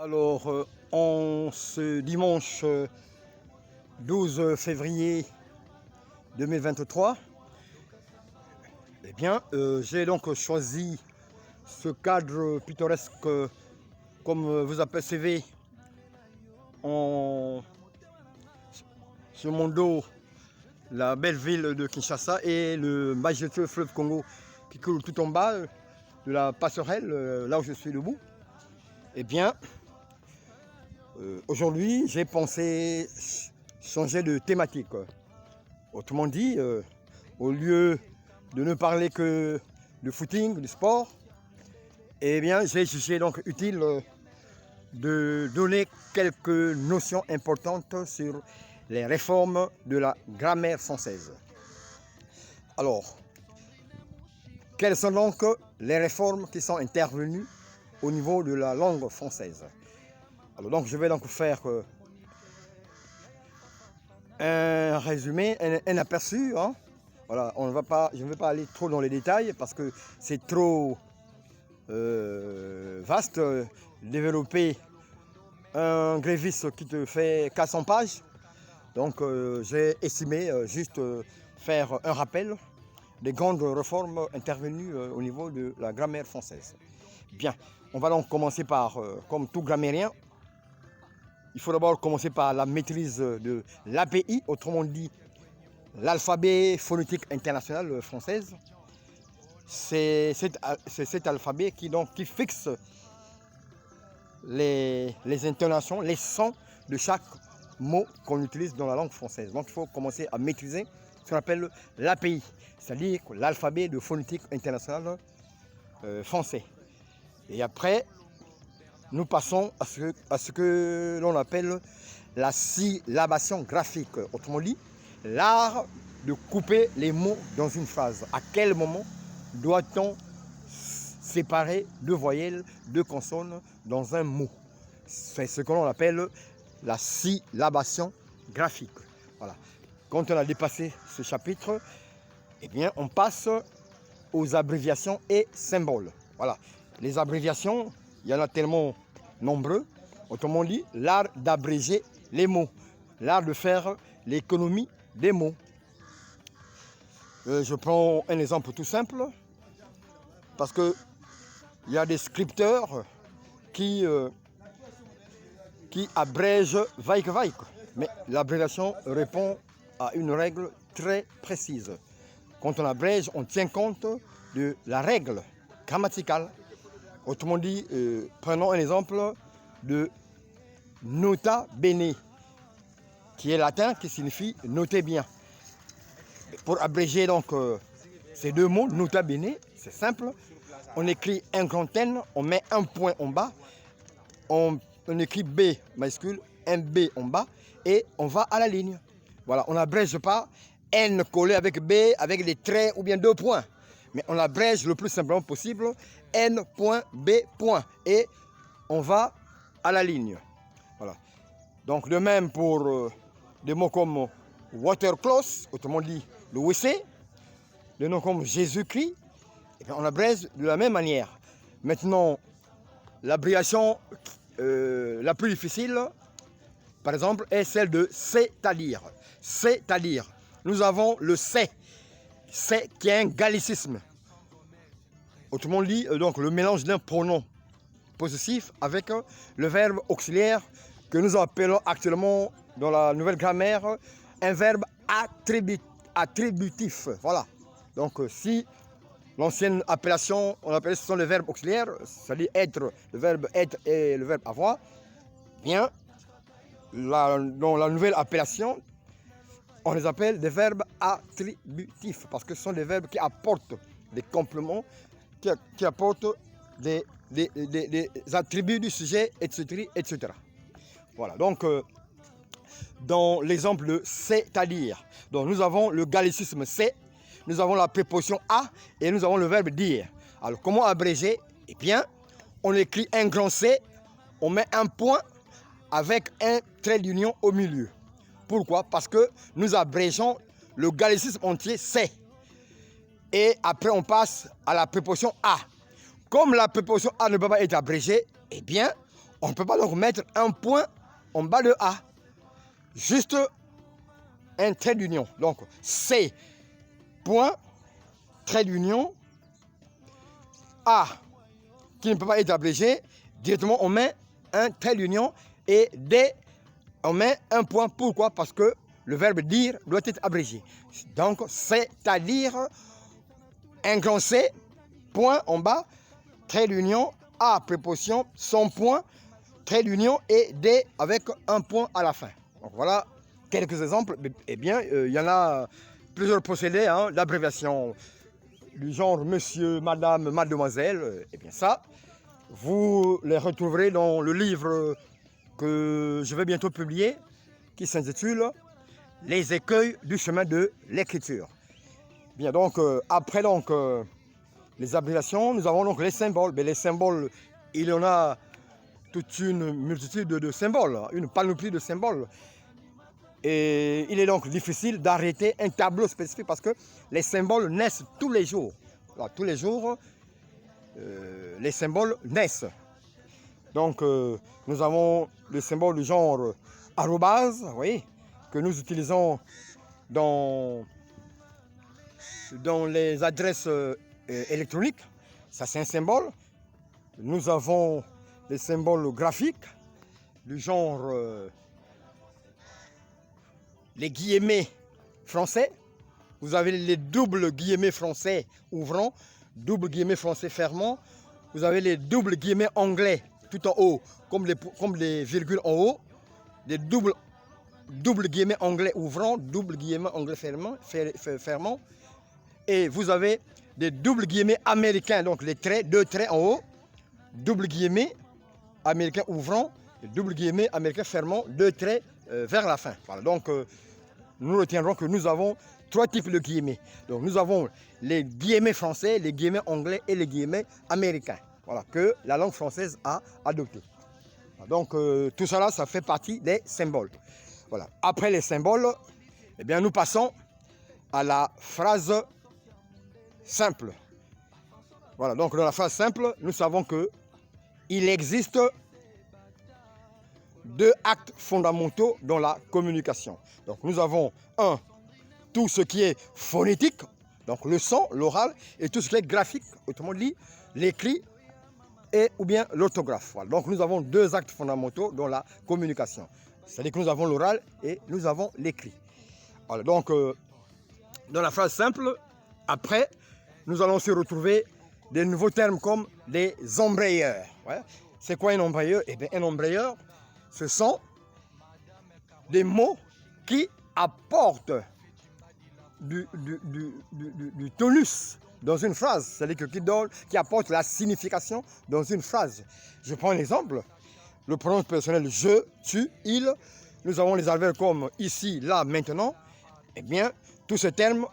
Alors, en ce dimanche 12 février 2023, eh bien, j'ai donc choisi ce cadre pittoresque, comme vous apercevez sur mon dos, la belle ville de Kinshasa et le majestueux fleuve Congo qui coule tout en bas de la passerelle, là où je suis debout. Eh bien, aujourd'hui, j'ai pensé changer de thématique. Autrement dit, au lieu de ne parler que de footing, de sport, eh bien, j'ai jugé donc utile de donner quelques notions importantes sur les réformes de la grammaire française. Alors, quelles sont donc les réformes qui sont intervenues au niveau de la langue française? Alors donc, je vais donc faire un résumé, un aperçu. Hein. Voilà, je ne vais pas aller trop dans les détails parce que c'est trop vaste. Développer un grévis qui te fait 400 pages. Donc j'ai estimé juste faire un rappel des grandes réformes intervenues au niveau de la grammaire française. Bien, on va donc commencer par, comme tout grammairien, il faut d'abord commencer par la maîtrise de l'API, autrement dit l'alphabet phonétique international française. C'est cet alphabet qui fixe les intonations, les sons de chaque mot qu'on utilise dans la langue française. Donc il faut commencer à maîtriser ce qu'on appelle l'API, c'est-à-dire l'alphabet de phonétique international français. Et après, nous passons à ce que l'on appelle la syllabation graphique. Autrement dit, l'art de couper les mots dans une phrase. À quel moment doit-on séparer deux voyelles, deux consonnes dans un mot? C'est ce que l'on appelle la syllabation graphique. Voilà. Quand on a dépassé ce chapitre, eh bien, on passe aux abréviations et symboles. Voilà. Les abréviations, il y en a tellement nombreux. Autrement dit, l'art d'abréger les mots, l'art de faire l'économie des mots. Je prends un exemple tout simple, parce qu'il y a des scripteurs qui abrègent vaik vaik. Mais l'abréviation répond à une règle très précise. Quand on abrège, on tient compte de la règle grammaticale. Autrement dit, prenons un exemple de nota bene, qui est latin, qui signifie noter bien. Pour abréger donc ces deux mots, nota bene, c'est simple. On écrit un grand N, on met un point en bas, on écrit B majuscule, un B en bas, et on va à la ligne. Voilà, on n'abrège pas N collé avec B, avec des traits ou bien deux points. Mais on abrège le plus simplement possible, N.B. Et on va à la ligne. Voilà. Donc de même pour des mots comme water close, autrement dit le WC, des noms comme Jésus-Christ, on abrège de la même manière. Maintenant, l'abréviation la plus difficile, par exemple, est celle de c'est-à-dire. C'est-à-dire, nous avons le c'est qui est un gallicisme. Autrement dit, donc le mélange d'un pronom possessif avec le verbe auxiliaire que nous appelons actuellement dans la nouvelle grammaire un verbe attributif. Voilà. Donc si l'ancienne appellation, on appelait ce sont les verbes auxiliaires, c'est-à-dire être, le verbe être et le verbe avoir, bien, dans la nouvelle appellation, on les appelle des verbes attributifs, parce que ce sont des verbes qui apportent des compléments, qui apportent des attributs du sujet, etc. etc. Voilà, donc, dans l'exemple de c'est-à-dire, nous avons le gallicisme c'est, nous avons la préposition à et nous avons le verbe dire. Alors, comment abréger? Eh bien, on écrit un grand C, on met un point avec un trait d'union au milieu. Pourquoi? Parce que nous abrégeons le gallicisme entier c'est. Et après, on passe à la préposition à. Comme la préposition à ne peut pas être abrégée, eh bien, On ne peut pas donc mettre un point en bas de A. Juste un trait d'union. Donc, C, point, trait d'union, A, qui ne peut pas être abrégé. Directement, on met un trait d'union et D, on met un point. Pourquoi? Parce que le verbe dire doit être abrégé. Donc, c'est-à-dire un grand C, point en bas, trait d'union, A, préposition, son point, trait d'union et D avec un point à la fin. Donc, voilà quelques exemples. Eh bien, il y en a plusieurs procédés d'abréviation du genre monsieur, madame, mademoiselle. Eh bien, ça, vous les retrouverez dans le livre que je vais bientôt publier, qui s'intitule « Les écueils du chemin de l'écriture ». Bien, donc, après donc, les abréviations, nous avons donc les symboles. Mais les symboles, il y en a toute une multitude de symboles, une panoplie de symboles. Et il est donc difficile d'arrêter un tableau spécifique parce que les symboles naissent tous les jours. Alors, tous les jours, les symboles naissent. Donc, nous avons le symbole du genre arrobase, vous voyez, que nous utilisons dans les adresses électroniques. Ça, c'est un symbole. Nous avons les symboles graphiques du genre les guillemets français. Vous avez les doubles guillemets français ouvrants, double guillemets français fermant. Vous avez les doubles guillemets anglais tout en haut, comme les virgules en haut. Les double guillemets anglais ouvrants, double guillemets anglais fermant. Et vous avez des doubles guillemets américains, donc les traits, deux traits en haut, double guillemets américains ouvrants, double guillemets américains fermant, deux traits vers la fin. Voilà, donc nous retiendrons que nous avons trois types de guillemets. Donc nous avons les guillemets français, les guillemets anglais et les guillemets américains. Voilà, que la langue française a adopté. Donc tout cela, ça fait partie des symboles. Voilà. Après les symboles, eh bien, nous passons à la phrase simple. Voilà, donc dans la phrase simple, nous savons que il existe deux actes fondamentaux dans la communication. Donc nous avons tout ce qui est phonétique, donc le son, l'oral, et tout ce qui est graphique, autrement dit, l'écrit et ou bien l'orthographe. Voilà. Donc nous avons deux actes fondamentaux dans la communication. C'est-à-dire que nous avons l'oral et nous avons l'écrit. Voilà, donc dans la phrase simple, après, nous allons se retrouver des nouveaux termes comme des embrayeurs. Ouais. C'est quoi un embrayeur? Eh bien, un embrayeur, ce sont des mots qui apportent du tonus dans une phrase, c'est-à-dire qui apporte la signification dans une phrase. Je prends un exemple, le pronom personnel je, tu, il, nous avons les adverbes comme ici, là, maintenant. Eh bien, tous ces termes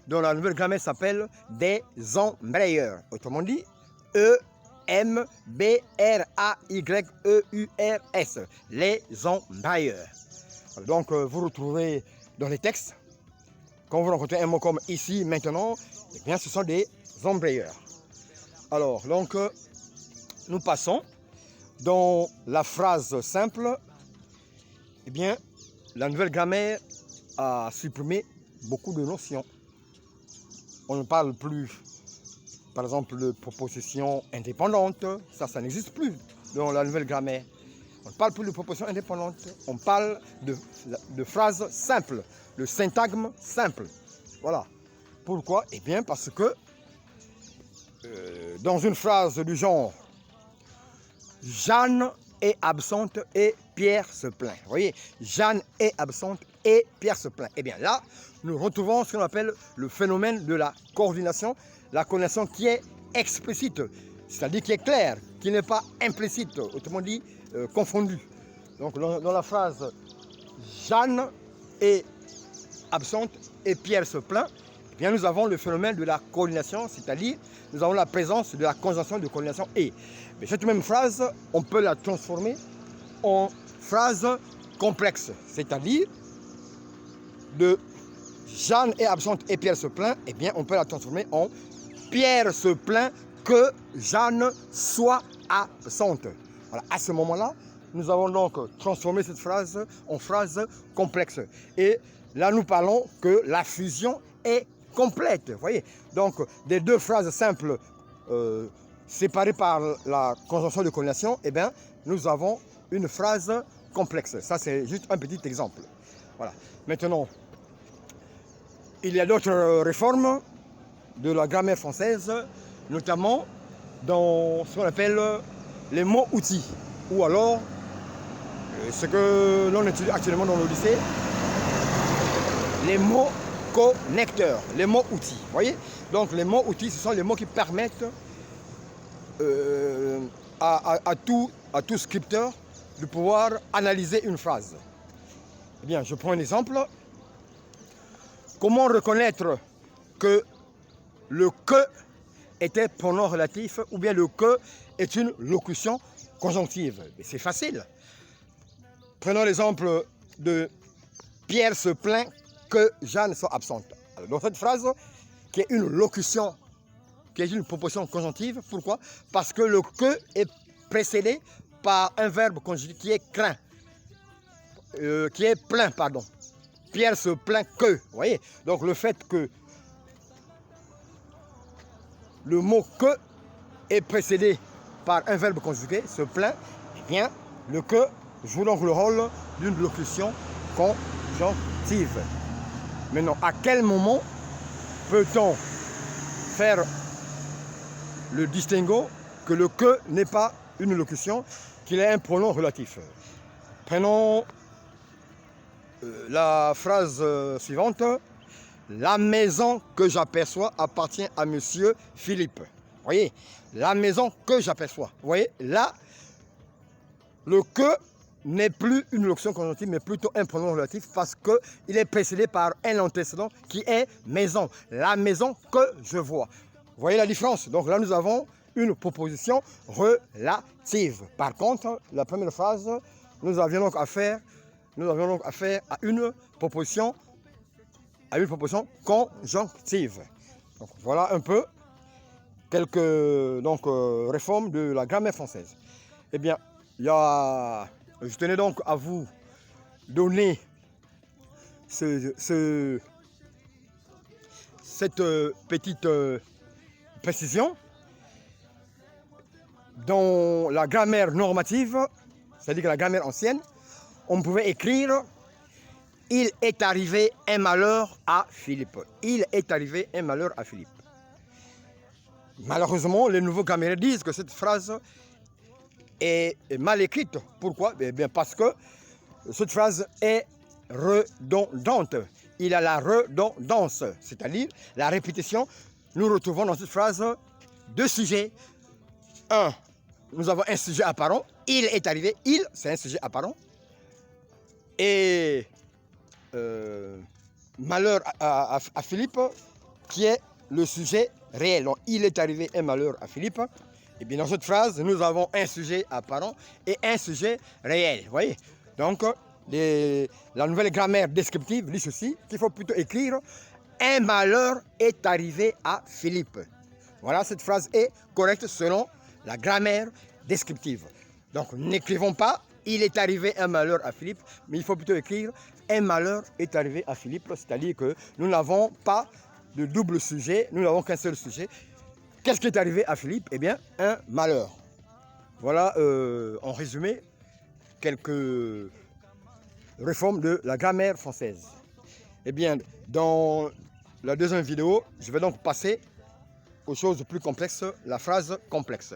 dans la nouvelle grammaire s'appellent des embrayeurs. Autrement dit, E-M-B-R-A-Y-E-U-R-S, les embrayeurs. Donc, vous retrouvez dans les textes, quand vous rencontrez un mot comme ici, maintenant, eh bien, ce sont des embrayeurs. Alors, donc, nous passons dans la phrase simple. Eh bien, la nouvelle grammaire a supprimé beaucoup de notions. On ne parle plus, par exemple, de propositions indépendantes. Ça n'existe plus dans la nouvelle grammaire. On ne parle plus de propositions indépendantes. On parle de phrases simples, de syntagme simple. Voilà. Pourquoi? Eh bien, parce que dans une phrase du genre « Jeanne est absente et Pierre se plaint ». Vous voyez, Jeanne est absente et Pierre se plaint. Eh bien là, nous retrouvons ce qu'on appelle le phénomène de la coordination qui est explicite, c'est-à-dire qui est claire, qui n'est pas implicite, autrement dit confondue. Donc dans la phrase « Jeanne est absente et Pierre se plaint », eh bien, nous avons le phénomène de la coordination, c'est-à-dire nous avons la présence de la conjonction de coordination « et ». Mais cette même phrase, on peut la transformer en phrase complexe, c'est-à-dire de Jeanne est absente et Pierre se plaint, eh bien, on peut la transformer en Pierre se plaint que Jeanne soit absente. Voilà, à ce moment-là, nous avons donc transformé cette phrase en phrase complexe. Et là, nous parlons que la fusion est complète. Vous voyez, donc des deux phrases simples séparées par la conjonction de corrélation, eh bien, nous avons une phrase complexe. Ça, c'est juste un petit exemple. Voilà. Maintenant, il y a d'autres réformes de la grammaire française, notamment dans ce qu'on appelle les mots-outils, ou alors ce que l'on étudie actuellement dans le lycée, les mots connecteurs, les mots-outils. Vous voyez? Donc les mots-outils, ce sont les mots qui permettent à tout scripteur de pouvoir analyser une phrase. Eh bien, je prends un exemple. Comment reconnaître que le que est un pronom relatif ou bien le que est une locution conjonctive? C'est facile. Prenons l'exemple de Pierre se plaint que Jeanne soit absente. Alors, dans cette phrase, qui est une locution, qui est une proposition conjonctive, pourquoi? Parce que le que est précédé par un verbe conjugué qui est craint, qui est plein, pardon. Pierre se plaint que, vous voyez? Donc le fait que le mot que est précédé par un verbe conjugué, se plaint, eh bien, le que joue donc le rôle d'une locution conjonctive. Maintenant, à quel moment peut-on faire le distinguo que le que n'est pas une locution, qu'il est un pronom relatif? Prenons la phrase suivante. La maison que j'aperçois appartient à monsieur Philippe. Vous voyez, la maison que j'aperçois. Vous voyez, là, le que n'est plus une locution conjonctive, mais plutôt un pronom relatif parce qu'il est précédé par un antécédent qui est maison. La maison que je vois. Vous voyez la différence? Donc là, nous avons une proposition relative. Par contre, la première phrase, nous avions donc affaire à une proposition conjonctive. Donc, voilà un peu quelques réformes de la grammaire française. Eh bien, je tenais donc à vous donner cette petite précision. Dans la grammaire normative, c'est-à-dire la grammaire ancienne, on pouvait écrire « Il est arrivé un malheur à Philippe ». Il est arrivé un malheur à Philippe. Malheureusement, les nouveaux grammairiens disent que cette phrase est mal écrite. Pourquoi? Eh bien parce que cette phrase est redondante. Il a la redondance, c'est-à-dire la répétition. Nous retrouvons dans cette phrase deux sujets. Un, nous avons un sujet apparent. Il est arrivé. Il, c'est un sujet apparent. Et malheur à Philippe, qui est le sujet réel. Donc, il est arrivé un malheur à Philippe. Et bien dans cette phrase, nous avons un sujet apparent et un sujet réel. Vous voyez? Donc, la nouvelle grammaire descriptive dit ceci, qu'il faut plutôt écrire « Un malheur est arrivé à Philippe ». Voilà, cette phrase est correcte selon la grammaire descriptive. Donc, n'écrivons pas « Il est arrivé un malheur à Philippe », mais il faut plutôt écrire « Un malheur est arrivé à Philippe », c'est-à-dire que nous n'avons pas de double sujet, nous n'avons qu'un seul sujet. Qu'est-ce qui est arrivé à Philippe? Eh bien, un malheur. Voilà, en résumé, quelques réformes de la grammaire française. Eh bien, dans la deuxième vidéo, je vais donc passer aux choses plus complexes, la phrase complexe.